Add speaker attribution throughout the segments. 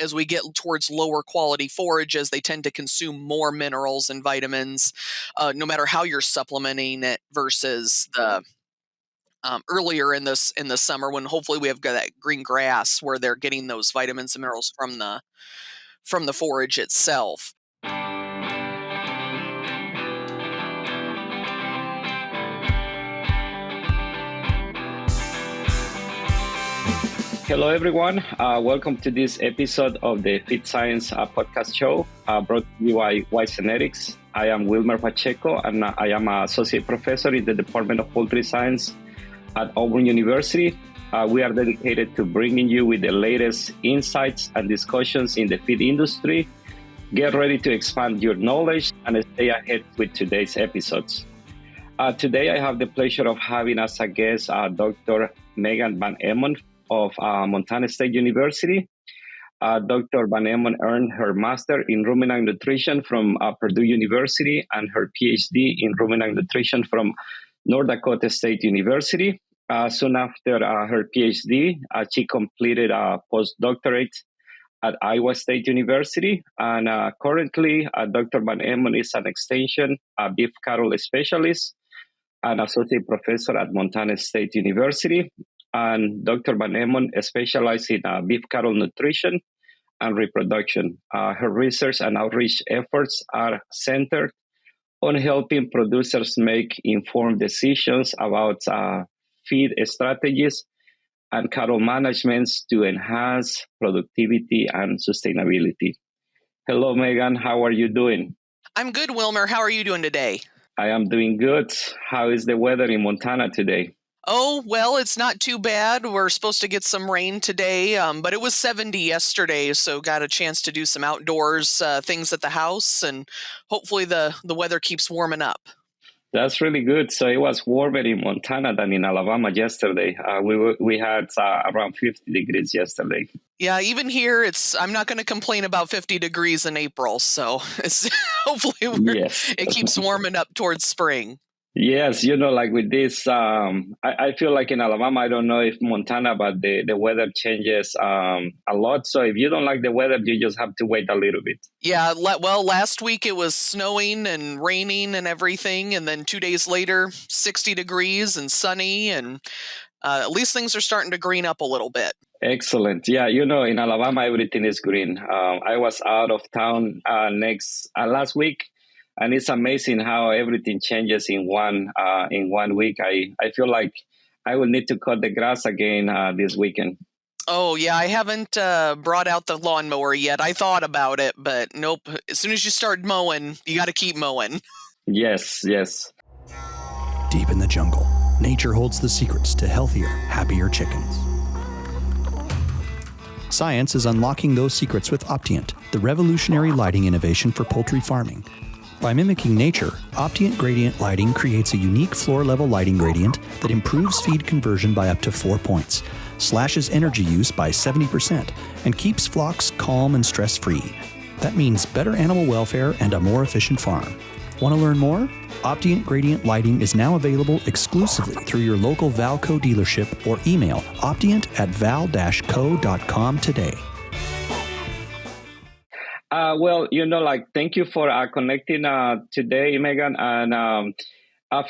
Speaker 1: as we get towards lower quality forages, they tend to consume more minerals and vitamins, no matter how you're supplementing it versus the earlier in the summer when hopefully we have got that green grass where they're getting those vitamins and minerals from the forage itself.
Speaker 2: Hello, everyone. Welcome to this episode of the Feed Science podcast show brought to you by Y Genetics. I am Wilmer Pacheco, and I am an associate professor in the Department of Poultry Science at Auburn University. We are dedicated to bringing you with the latest insights and discussions in the feed industry. Get ready to expand your knowledge and stay ahead with today's episodes. Today, I have the pleasure of having as a guest Dr. Megan Van Emon of Montana State University. Dr. Van Emon earned her master in ruminant nutrition from Purdue University and her PhD in ruminant nutrition from North Dakota State University. Soon after her PhD, she completed a postdoctorate at Iowa State University. And currently, Dr. Van Emon is an extension beef cattle specialist and associate professor at Montana State University. And Dr. Van Emon specializes in beef cattle nutrition and reproduction. Her research and outreach efforts are centered on helping producers make informed decisions about feed strategies and cattle management to enhance productivity and sustainability. Hello, Megan. How are you doing?
Speaker 1: I'm good, Wilmer. How are you doing today?
Speaker 2: I am doing good. How is the weather in Montana today?
Speaker 1: Oh, well, it's not too bad. We're supposed to get some rain today, but it was 70 yesterday, so got a chance to do some outdoors things at the house, and hopefully the weather keeps warming up.
Speaker 2: That's really good. So it was warmer in Montana than in Alabama yesterday. We had around 50 degrees yesterday.
Speaker 1: Yeah, even here, I'm not going to complain about 50 degrees in April, so hopefully it keeps warming up towards spring.
Speaker 2: Yes, like with this, I feel like in Alabama, I don't know if Montana, but the weather changes a lot. So if you don't like the weather, you just have to wait a little bit.
Speaker 1: Yeah, well, last week it was snowing and raining and everything. And then 2 days later, 60 degrees and sunny. And at least things are starting to green up a little bit.
Speaker 2: Excellent. Yeah, in Alabama, everything is green. I was out of town last week. And it's amazing how everything changes in one week. I feel like I will need to cut the grass again this weekend.
Speaker 1: Oh, yeah, I haven't brought out the lawnmower yet. I thought about it, but nope. As soon as you start mowing, you got to keep mowing.
Speaker 2: Yes.
Speaker 3: Deep in the jungle, nature holds the secrets to healthier, happier chickens. Science is unlocking those secrets with Optient, the revolutionary lighting innovation for poultry farming. By mimicking nature, Optient gradient lighting creates a unique floor-level lighting gradient that improves feed conversion by up to 4 points, slashes energy use by 70%, and keeps flocks calm and stress-free. That means better animal welfare and a more efficient farm. Want to learn more? Optient gradient lighting is now available exclusively through your local Valco dealership or email optient@val-co.com today.
Speaker 2: Thank you for connecting today, Megan. And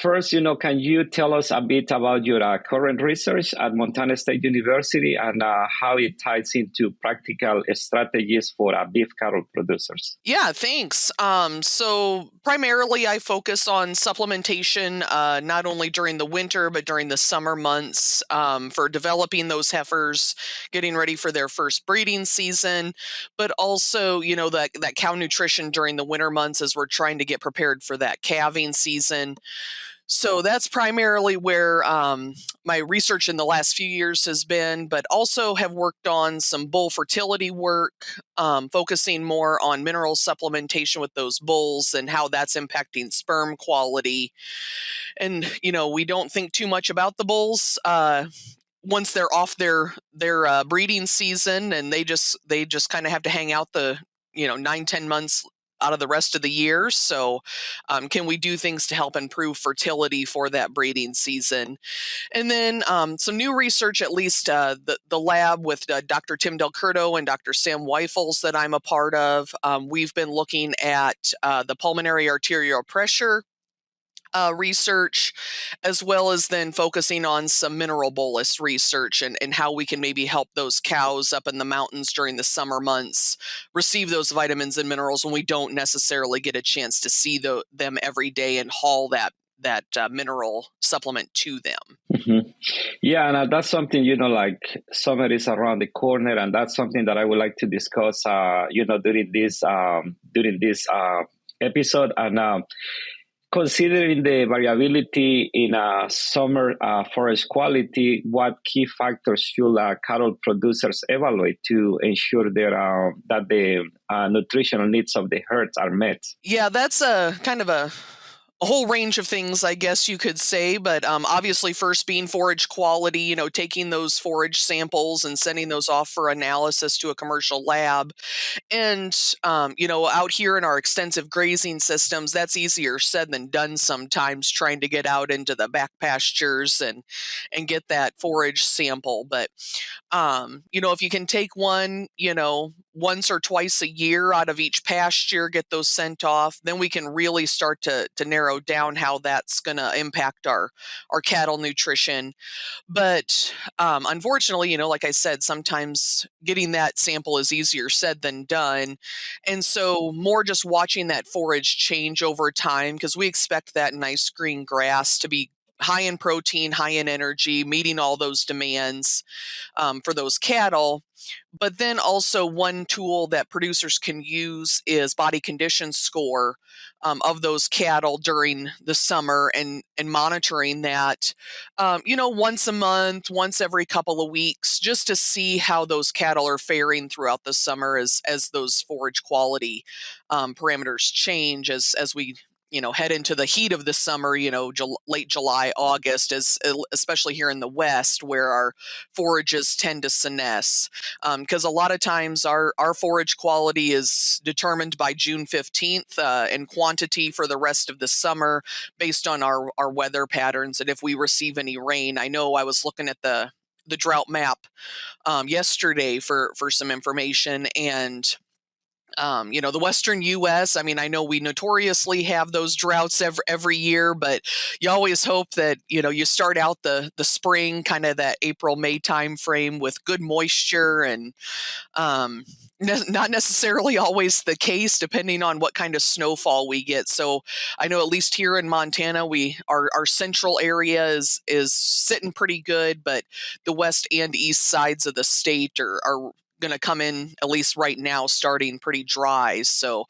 Speaker 2: first, can you tell us a bit about your current research at Montana State University and how it ties into practical strategies for beef cattle producers?
Speaker 1: Yeah, thanks. So primarily I focus on supplementation, not only during the winter, but during the summer months for developing those heifers, getting ready for their first breeding season, but also, that cow nutrition during the winter months as we're trying to get prepared for that calving season. So that's primarily where my research in the last few years has been, but also have worked on some bull fertility work, focusing more on mineral supplementation with those bulls and how that's impacting sperm quality. And, we don't think too much about the bulls once they're off their breeding season, and they just kind of have to hang out the 9-10 months out of the rest of the year. So, can we do things to help improve fertility for that breeding season? And then some new research, at least the lab with Dr. Tim Del Curto and Dr. Sam Weifels that I'm a part of, we've been looking at the pulmonary arterial pressure research, as well as then focusing on some mineral bolus research and how we can maybe help those cows up in the mountains during the summer months receive those vitamins and minerals when we don't necessarily get a chance to see them every day and haul that mineral supplement to them.
Speaker 2: Mhm. Yeah, and that's something, like summer is around the corner, and that's something that I would like to discuss, during this episode. And considering the variability in summer forage quality, what key factors should cattle producers evaluate to ensure that the nutritional needs of the herds are met?
Speaker 1: Yeah, that's a kind of a whole range of things, I guess you could say, but obviously, first being forage quality, taking those forage samples and sending those off for analysis to a commercial lab. And, out here in our extensive grazing systems, that's easier said than done sometimes, trying to get out into the back pastures and get that forage sample. But if you can take one, once or twice a year out of each pasture, get those sent off, then we can really start to narrow down how that's going to impact our cattle nutrition. But unfortunately, like I said, sometimes getting that sample is easier said than done. And so, more just watching that forage change over time, because we expect that nice green grass to be high in protein, high in energy, meeting all those demands for those cattle. But then also, one tool that producers can use is body condition score of those cattle during the summer and monitoring that, once a month, once every couple of weeks, just to see how those cattle are faring throughout the summer as those forage quality parameters change as we head into the heat of the summer, late July, August, especially here in the West where our forages tend to senesce. Because a lot of times our forage quality is determined by June 15th and quantity for the rest of the summer based on our weather patterns. And if we receive any rain, I know I was looking at the drought map yesterday for some information, and the Western U.S. I mean, I know we notoriously have those droughts every year, but you always hope that you start out the spring, kind of that April May time frame, with good moisture, and um, not necessarily always the case, depending on what kind of snowfall we get. So I know at least here in Montana, our central area is sitting pretty good, but the west and east sides of the state are going to come in, at least right now, starting pretty dry. So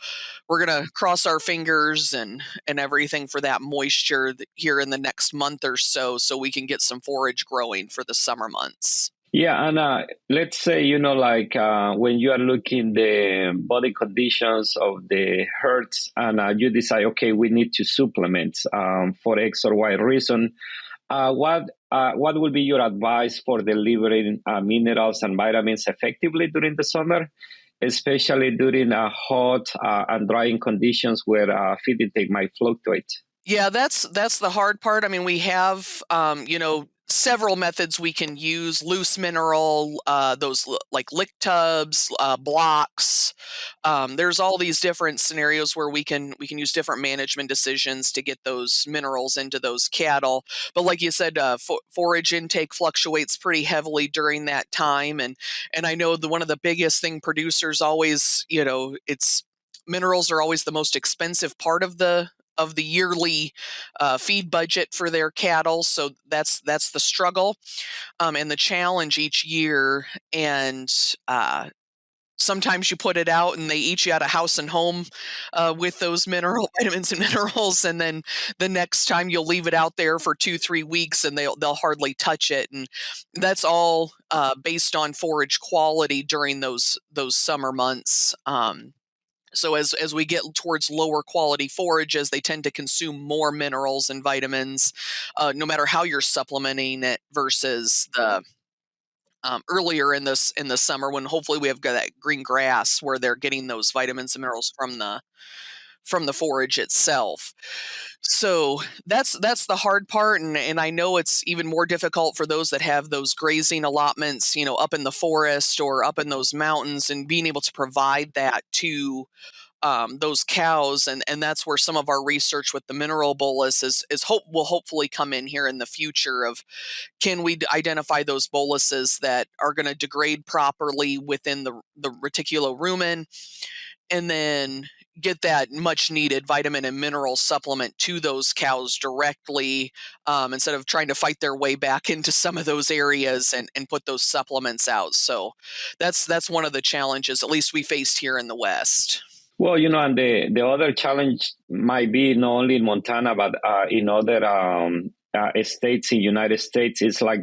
Speaker 1: we're going to cross our fingers and everything for that moisture here in the next month or so we can get some forage growing for the summer months.
Speaker 2: Yeah, and let's say, when you are looking the body conditions of the herds, and you decide, okay, we need to supplement for X or Y reason. What would be your advice for delivering minerals and vitamins effectively during the summer, especially during hot and drying conditions where feed intake might fluctuate?
Speaker 1: Yeah, that's the hard part. I mean, we have several methods we can use: loose mineral, those like lick tubs, blocks. There's all these different scenarios where we can use different management decisions to get those minerals into those cattle. But like you said, forage intake fluctuates pretty heavily during that time, and I know one of the biggest thing producers always, it's minerals are always the most expensive part of the yearly feed budget for their cattle. So that's the struggle and the challenge each year. And sometimes you put it out and they eat you out of house and home with those mineral vitamins and minerals, and then the next time you'll leave it out there for 2-3 weeks and they'll hardly touch it. And that's all based on forage quality during those summer months. So as we get towards lower quality forages, they tend to consume more minerals and vitamins, no matter how you're supplementing it versus earlier in the summer when hopefully we have got that green grass where they're getting those vitamins and minerals from the forage itself. So that's the hard part, and I know it's even more difficult for those that have those grazing allotments, up in the forest or up in those mountains, and being able to provide that to those cows, and that's where some of our research with the mineral bolus is hope will hopefully come in here in the future of can we identify those boluses that are going to degrade properly within the reticulorumen, and then get that much needed vitamin and mineral supplement to those cows directly, instead of trying to fight their way back into some of those areas and put those supplements out. So that's one of the challenges, at least we faced here in the West.
Speaker 2: Well, and the other challenge might be not only in Montana, but in other states in United States. It's like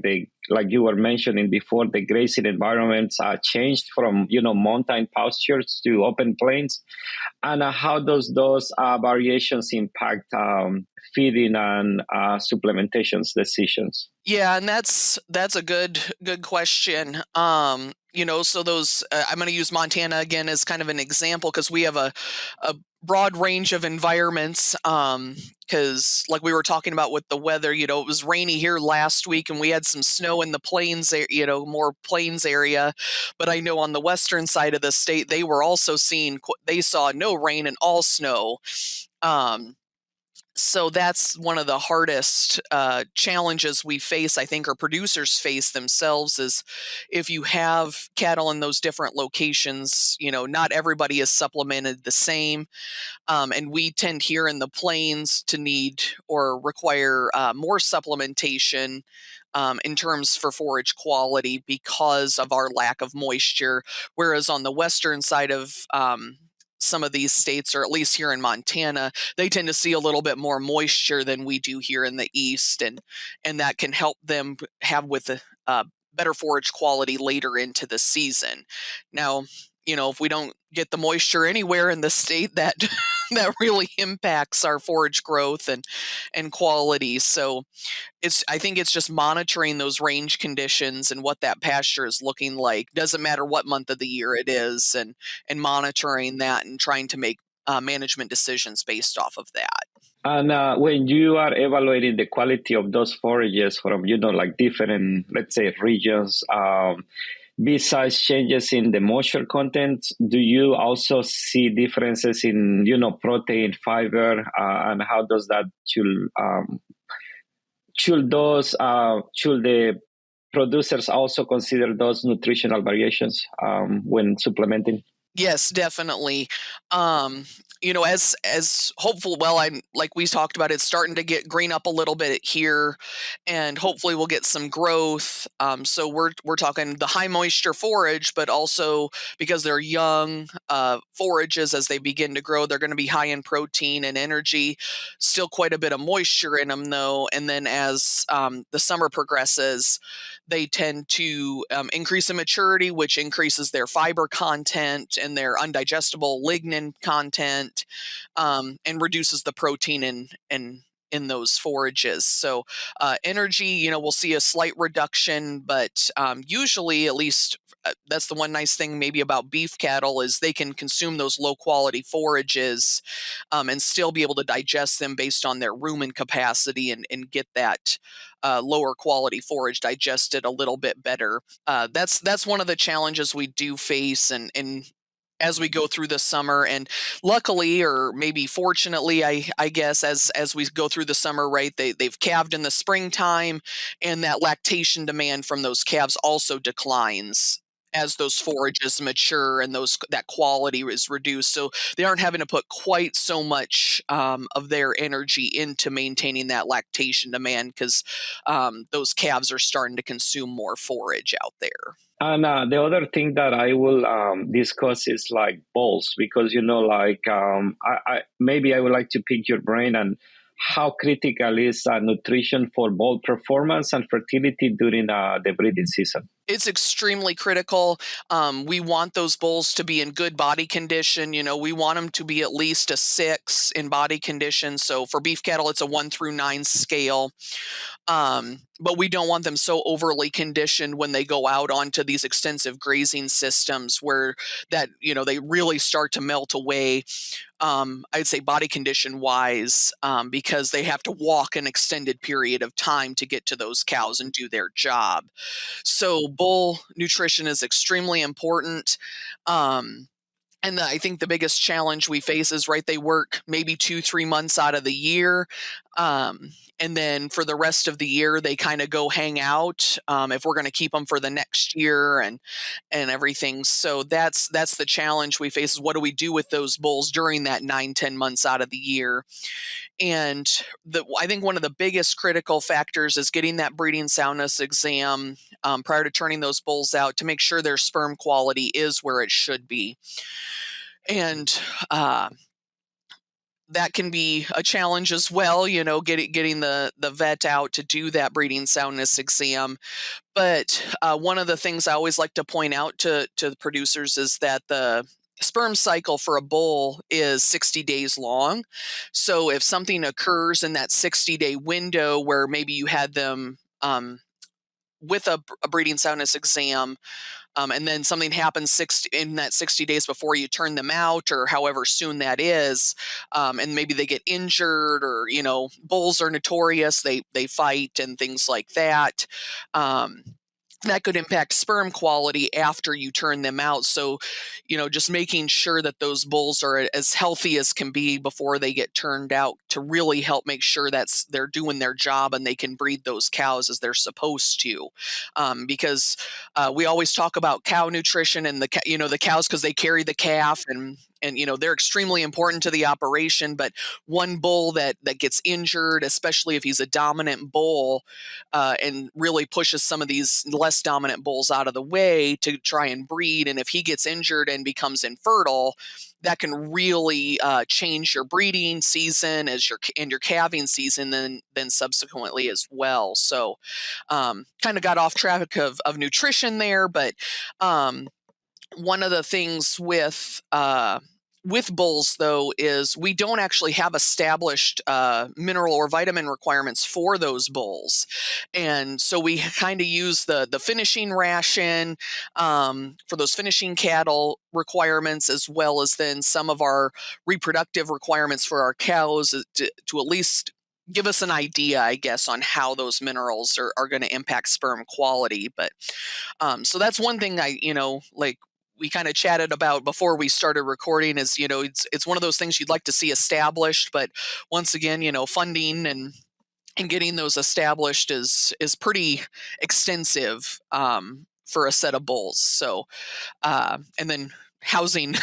Speaker 2: you were mentioning before, the grazing environments are changed from, mountain pastures to open plains. And how does those variations impact feeding and supplementations decisions?
Speaker 1: Yeah, and that's a good question. So those I'm going to use Montana again as kind of an example because we have a broad range of environments. Because like we were talking about with the weather, it was rainy here last week, and we had some snow in the plains, more plains area. But I know on the western side of the state, they were also they saw no rain and all snow. So that's one of the hardest challenges we face, I think, or producers face themselves, is if you have cattle in those different locations, not everybody is supplemented the same. And we tend here in the plains to need or require more supplementation in terms for forage quality because of our lack of moisture. Whereas on the western side of some of these states, or at least here in Montana, they tend to see a little bit more moisture than we do here in the east, and that can help them have with a better forage quality later into the season. Now, if we don't get the moisture anywhere in the state, that that really impacts our forage growth and quality. So I think it's just monitoring those range conditions and what that pasture is looking like. Doesn't matter what month of the year it is, and monitoring that and trying to make management decisions based off of that.
Speaker 2: And when you are evaluating the quality of those forages from, like different, let's say, regions, besides changes in the moisture content, do you also see differences in, protein, fiber, and how does that should the producers also consider those nutritional variations when supplementing?
Speaker 1: Yes, definitely. As hopeful, well, I'm like we talked about, it's starting to get green up a little bit here, and hopefully we'll get some growth. So we're talking the high moisture forage, but also because they're young forages, as they begin to grow, they're going to be high in protein and energy. Still quite a bit of moisture in them though, and then as the summer progresses, they tend to increase in maturity, which increases their fiber content and their undigestible lignin content, and reduces the protein in those forages. So energy, we'll see a slight reduction, but usually, at least that's the one nice thing maybe about beef cattle, is they can consume those low quality forages and still be able to digest them based on their rumen capacity, and get that lower quality forage digested a little bit better. That's one of the challenges we do face, and as we go through the summer. And luckily, or maybe fortunately, I guess, as we go through the summer, right, they've calved in the springtime, and that lactation demand from those calves also declines as those forages mature and that quality is reduced. So they aren't having to put quite so much of their energy into maintaining that lactation demand, because those calves are starting to consume more forage out there.
Speaker 2: And the other thing that I will discuss is like bulls, because maybe I would like to pick your brain on how critical is nutrition for bull performance and fertility during the breeding season.
Speaker 1: It's extremely critical. We want those bulls to be in good body condition. We want them to be at least a 6 in body condition. So for beef cattle, it's a 1 through 9 scale. But we don't want them so overly conditioned when they go out onto these extensive grazing systems where they really start to melt away. I'd say body condition wise, because they have to walk an extended period of time to get to those cows and do their job. So bull nutrition is extremely important. Um, and I think the biggest challenge we face is, right, they work maybe 2, 3 months out of the year. And then for the rest of the year, they kind of go hang out, if we're going to keep them for the next year and everything. So that's the challenge we face, is what do we do with those bulls during that 9, 10 months out of the year? And I think one of the biggest critical factors is getting that breeding soundness exam, prior to turning those bulls out, to make sure their sperm quality is where it should be. And that can be a challenge as well, getting the vet out to do that breeding soundness exam. But one of the things I always like to point out to the producers is that the sperm cycle for a bull is 60 days long. So if something occurs in that 60-day window where maybe you had them with a breeding soundness exam, and then something happens in that 60 days before you turn them out, or however soon that is, and maybe they get injured, or bulls are notorious, they fight and things like that. Um, that could impact sperm quality after you turn them out. So, just making sure that those bulls are as healthy as can be before they get turned out, to really help make sure they're doing their job and they can breed those cows as they're supposed to. Because we always talk about cow nutrition and the cows, because they carry the calf, and they're extremely important to the operation. But one bull that gets injured, especially if he's a dominant bull, and really pushes some of these less dominant bulls out of the way to try and breed, and if he gets injured and becomes infertile, that can really change your breeding season and your calving season, then subsequently as well. So kind of got off track of nutrition there, but one of the things with bulls, though, is we don't actually have established mineral or vitamin requirements for those bulls, and so we kind of use the finishing ration, for those finishing cattle requirements, as well as then some of our reproductive requirements for our cows, to at least give us an idea, I guess, on how those minerals are going to impact sperm quality. But so that's one thing like we kind of chatted about before we started recording, is it's one of those things you'd like to see established, but once again, funding and getting those established is pretty extensive, for a set of bulls. So and then housing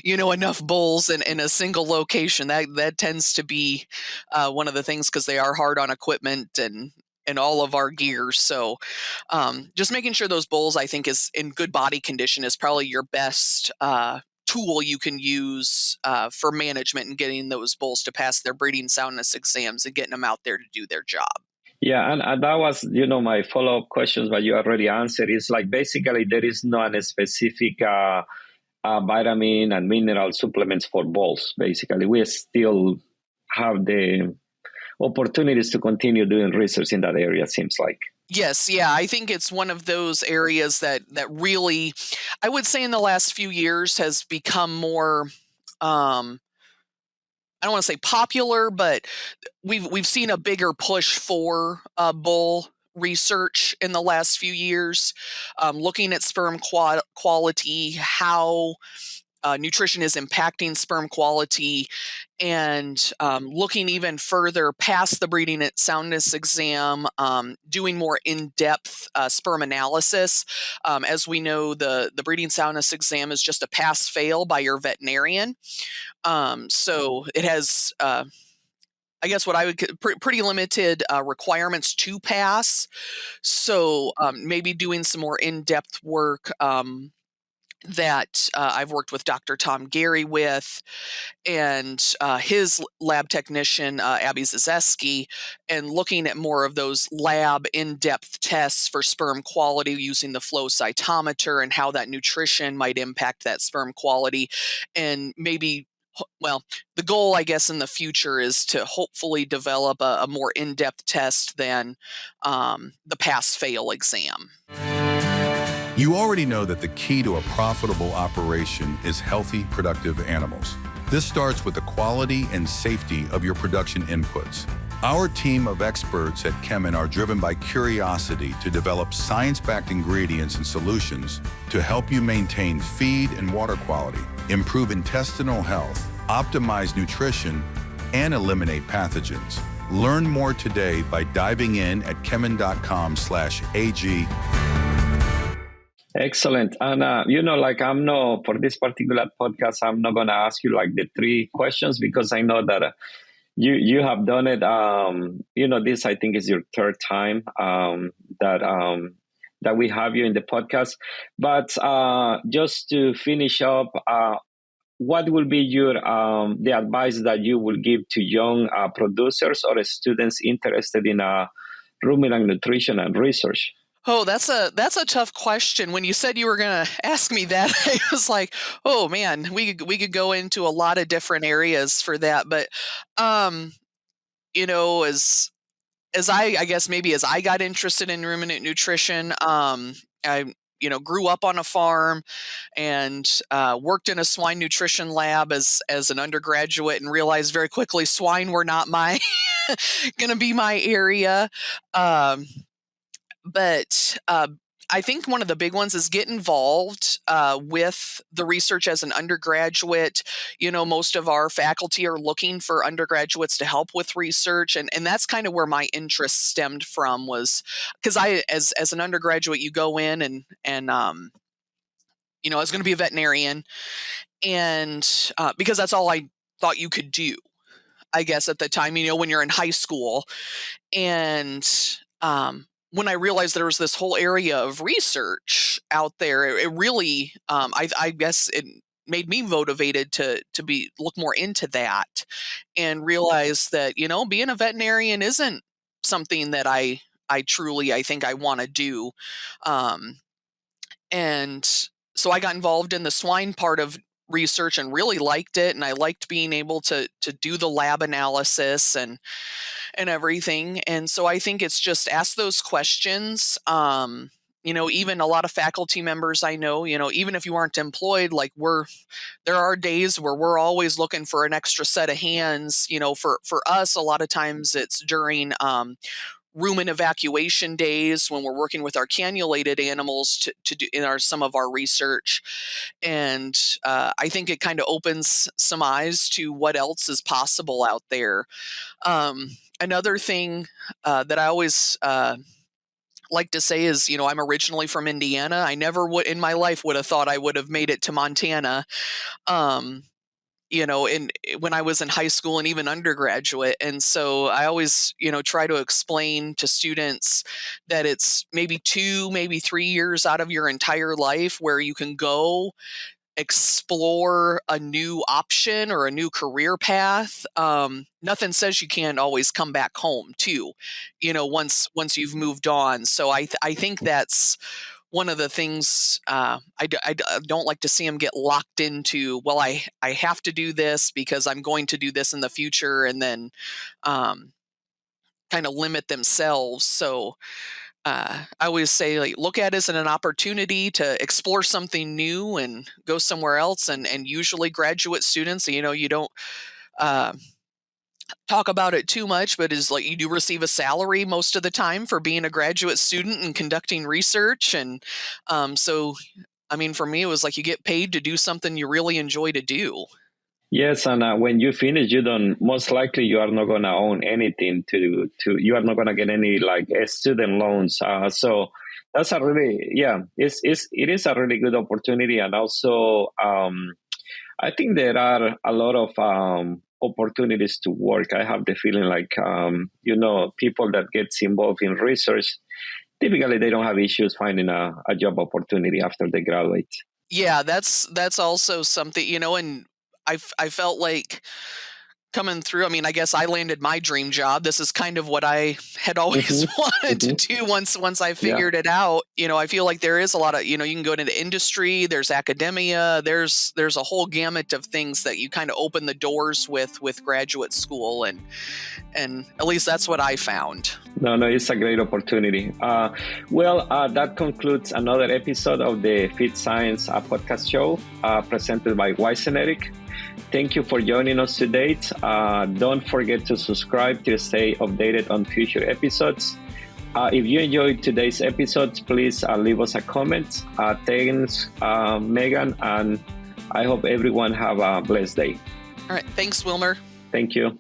Speaker 1: enough bulls in a single location, that tends to be one of the things, because they are hard on equipment and all of our gear. So just making sure those bulls, I think, is in good body condition, is probably your best tool you can use for management and getting those bulls to pass their breeding soundness exams and getting them out there to do their job.
Speaker 2: Yeah, and that was, my follow-up questions, but you already answered. It's like basically there is not a specific vitamin and mineral supplements for bulls. Basically, we still have the opportunities to continue doing research in that area, it seems like.
Speaker 1: Yes, yeah, I think it's one of those areas that really, I would say, in the last few years has become more, I don't want to say popular, but we've seen a bigger push for bull research in the last few years, looking at sperm quality, how nutrition is impacting sperm quality, and looking even further past the breeding soundness exam, doing more in-depth sperm analysis. As we know, the breeding soundness exam is just a pass-fail by your veterinarian. So it has, I guess, what I would pretty limited requirements to pass. So maybe doing some more in-depth work, that I've worked with Dr. Tom Gary with, and his lab technician, Abby Zazeski, and looking at more of those lab in-depth tests for sperm quality using the flow cytometer and how that nutrition might impact that sperm quality. And maybe, well, the goal, I guess, in the future is to hopefully develop a more in-depth test than the pass-fail exam.
Speaker 4: You already know that the key to a profitable operation is healthy, productive animals. This starts with the quality and safety of your production inputs. Our team of experts at Chemin are driven by curiosity to develop science-backed ingredients and solutions to help you maintain feed and water quality, improve intestinal health, optimize nutrition, and eliminate pathogens. Learn more today by diving in at chemin.com/AG.
Speaker 2: Excellent. And, for this particular podcast, I'm not going to ask you like the 3 questions because I know that you have done it. This, I think, is your 3rd time that we have you in the podcast. But just to finish up, what will be your the advice that you will give to young producers or students interested in ruminant nutrition and research?
Speaker 1: Oh, that's a tough question. When you said you were going to ask me that, I was like, oh man, we could go into a lot of different areas for that. But as I guess maybe as I got interested in ruminant nutrition, I grew up on a farm and worked in a swine nutrition lab as an undergraduate, and realized very quickly swine were not my going to be my area. But I think one of the big ones is get involved with the research as an undergraduate. Most of our faculty are looking for undergraduates to help with research. And that's kind of where my interest stemmed from, was because as an undergraduate, you go in and I was going to be a veterinarian. And because that's all I thought you could do, I guess, at the time, when you're in high school. And when I realized there was this whole area of research out there, it really, I guess it made me motivated to look more into that, and realize that, being a veterinarian isn't something that I truly, I think I want to do. And so I got involved in the swine part of research and really liked it. And I liked being able to do the lab analysis and everything. And so I think it's just ask those questions. Even a lot of faculty members I know, even if you aren't employed, like there are days where we're always looking for an extra set of hands. For us, a lot of times it's during rumen evacuation days when we're working with our cannulated animals to do in some of our research. And I think it kind of opens some eyes to what else is possible out there. Another thing that I always like to say is, I'm originally from Indiana. I never would in my life would have thought I would have made it to Montana. When I was in high school and even undergraduate. And so I always, try to explain to students that it's maybe 2, maybe 3 years out of your entire life where you can go explore a new option or a new career path. Nothing says you can't always come back home too, once you've moved on. So I think that's one of the things I don't like to see them get locked into, well, I have to do this because I'm going to do this in the future, and then kind of limit themselves. So I always say, like, look at it as an opportunity to explore something new and go somewhere else. And usually graduate students, you don't talk about it too much, but is like you do receive a salary most of the time for being a graduate student and conducting research. And so, I mean, for me, it was like you get paid to do something you really enjoy to do.
Speaker 2: Yes, and when you finish, most likely you are not going to own anything you are not going to get any like student loans. So that's it is a really good opportunity. And also, I think there are a lot of opportunities to work. I have the feeling like, people that gets involved in research, typically they don't have issues finding a job opportunity after they graduate.
Speaker 1: Yeah, that's also something, and I felt like coming through, I mean, I guess I landed my dream job. This is kind of what I had always
Speaker 2: Hmm.
Speaker 1: wanted to
Speaker 2: Hmm.
Speaker 1: do once I
Speaker 2: Yeah.
Speaker 1: figured it out. I feel like there is a lot of, you can go into industry, there's academia, there's a whole gamut of things that you kind of open the doors with graduate school, and at least that's what I found.
Speaker 2: No, it's a great opportunity. That concludes another episode of the Feed Science podcast show presented by Weiseneric. Thank you for joining us today. Don't forget to subscribe to stay updated on future episodes. If you enjoyed today's episode, please leave us a comment. Thanks, Megan, and I hope everyone have a blessed day.
Speaker 1: All right. Thanks, Wilmer.
Speaker 2: Thank you.